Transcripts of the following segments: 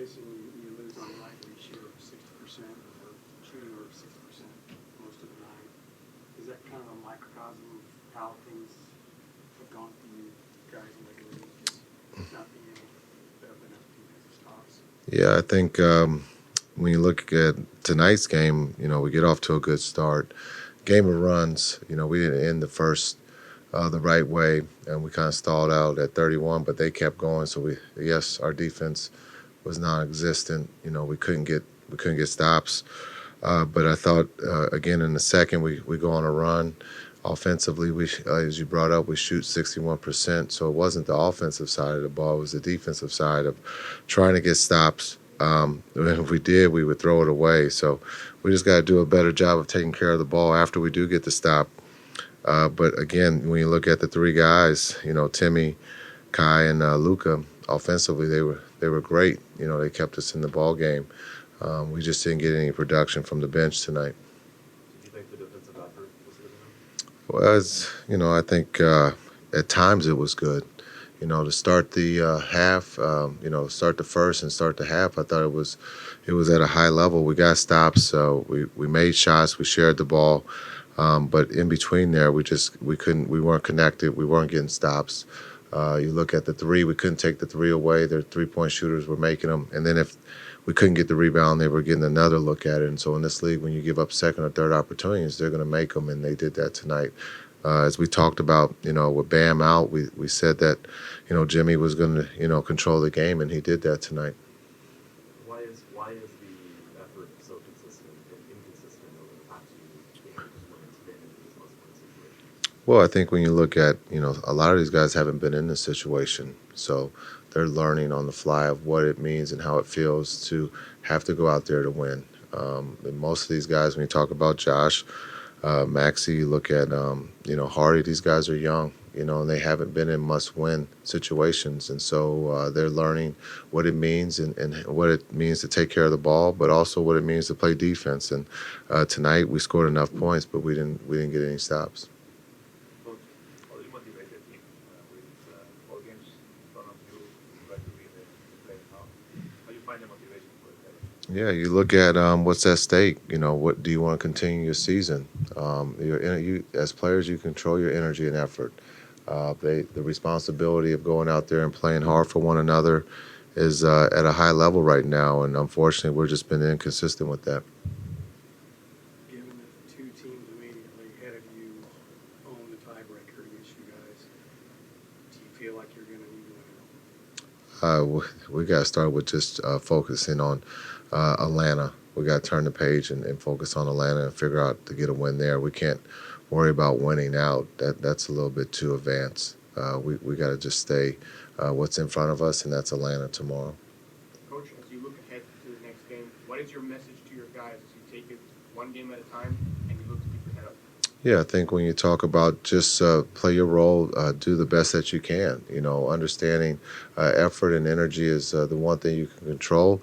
Jason, you lose on a night where you shoot over 60% or shooting over 60% most of the night. Is that kind of a microcosm of how things have gone for you guys in the league? Just not being able to put up enough defensive stops. Yeah, I think when you look at tonight's game, we get off to a good start. Game of runs, we didn't end the first the right way, and we kind of stalled out at 31, but they kept going. So yes, our defense was non-existent. We couldn't get stops. But I thought again in the second we go on a run. Offensively, as you brought up, we shoot 61%. So it wasn't the offensive side of the ball; it was the defensive side of trying to get stops. If we did, we would throw it away. So we just got to do a better job of taking care of the ball after we do get the stop. But again, when you look at the three guys, Timmy, Kai, and Luka, offensively they were great. They kept us in the ball game. We just didn't get any production from the bench tonight. Did you think the defensive effort was good enough? Well, I think at times it was good. To start the half, start the first and start the half, I thought it was at a high level. We got stops, so we made shots, we shared the ball, but in between there, we weren't connected, we weren't getting stops. You look at the three, we couldn't take the three away. Their 3-point shooters were making them, and then if we couldn't get the rebound, they were getting another look at it. And so in this league, when you give up second or third opportunities, they're going to make them, and they did that tonight. As we talked about, with Bam out, we said that, Jimmy was going to, control the game, and he did that tonight. Why is the effort so consistent and inconsistent over the past few games when it's been in these must-win situations? Well, I think when you look at, a lot of these guys haven't been in this situation, so they're learning on the fly of what it means and how it feels to have to go out there to win. And most of these guys, when you talk about Josh, Maxey, you look at, Hardy, these guys are young, and they haven't been in must-win situations. And so they're learning what it means and what it means to take care of the ball, but also what it means to play defense. And tonight we scored enough points, but we didn't get any stops. Coach, how do you motivate the team with all games in front of you? You guys to be in the play now. How do you find the motivation for the day? Yeah, you look at what's at stake. What do you want to continue your season? As players, you control your energy and effort. The responsibility of going out there and playing hard for one another is at a high level right now, and unfortunately, we're just been inconsistent with that. Given that the two teams immediately ahead of you own the tiebreaker against you guys, do you feel like you're going to need to win? We got to start with just focusing on Atlanta. We got to turn the page and focus on Atlanta and figure out to get a win there. We can't worry about winning out. That's a little bit too advanced. We got to just stay what's in front of us, and that's Atlanta tomorrow. Coach, as you look ahead to the next game, what is your message to your guys as you take it one game at a time and you look to keep your head up? Yeah, I think when you talk about just play your role, do the best that you can. Understanding effort and energy is the one thing you can control.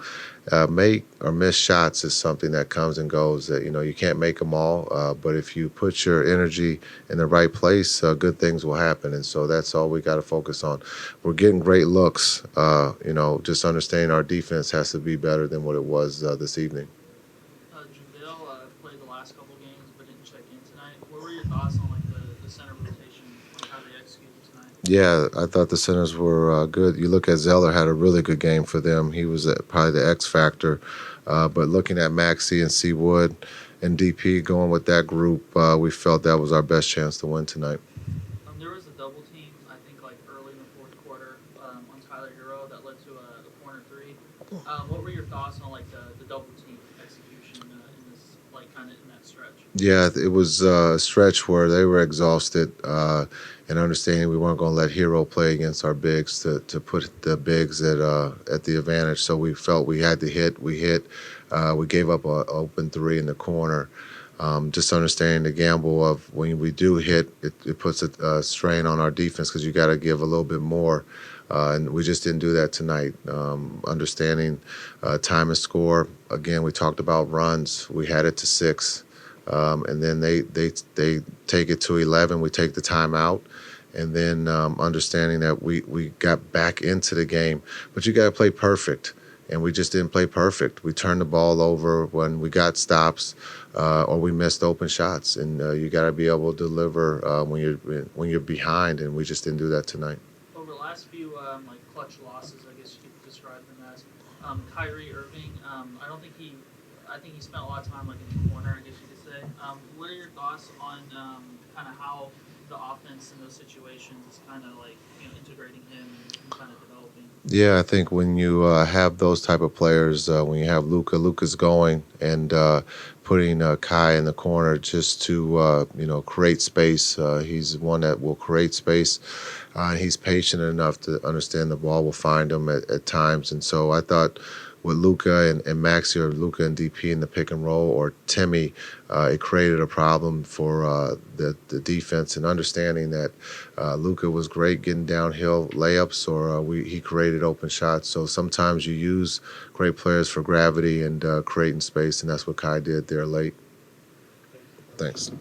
Make or miss shots is something that comes and goes. That you can't make them all, but if you put your energy in the right place, good things will happen. And so that's all we got to focus on. We're getting great looks. Just understanding our defense has to be better than what it was this evening. JaVale played the last couple games but didn't check in tonight. What were your thoughts on the center rotation, how they executed tonight? Yeah, I thought the centers were good. You look at Zeller had a really good game for them. He was probably the X factor. But looking at Maxey and Seawood and DP going with that group, we felt that was our best chance to win tonight. There was a double team, I think, early in the fourth quarter on Tyler Hero that led to a corner three. What were your thoughts on the double team execution in this kind of in that stretch? Yeah, it was a stretch where they were exhausted and understanding we weren't going to let Hero play against our bigs to put the bigs at the advantage. So we felt we had to hit. We hit. We gave up an open three in the corner. Just understanding the gamble of when we do hit, it puts a strain on our defense because you got to give a little bit more. And we just didn't do that tonight. Understanding time and score. Again, we talked about runs. We had it to 6. And then they take it to 11. We take the timeout. And then understanding that we got back into the game. But you got to play perfect. and we just didn't play perfect. We turned the ball over when we got stops, or we missed open shots. And you got to be able to deliver when you're behind, and we just didn't do that tonight. Over the last few like clutch losses, I guess you could describe them as. Kyrie Irving, I think he spent a lot of time like in the corner, I guess you could say. What are your thoughts on kind of how the offense in those situations is kind of like integrating him and kind of developing? Yeah, I think when you have those type of players, when you have Luka's going and putting Kai in the corner just to create space. He's one that will create space. He's patient enough to understand the ball will find him at times. And so I thought with Luka and Maxi, or Luka and DP in the pick and roll, or Timmy, it created a problem for the defense, and understanding that Luka was great getting downhill layups, or he created open shots. So sometimes you use great players for gravity and creating space, and that's what Kai did there late. Thanks.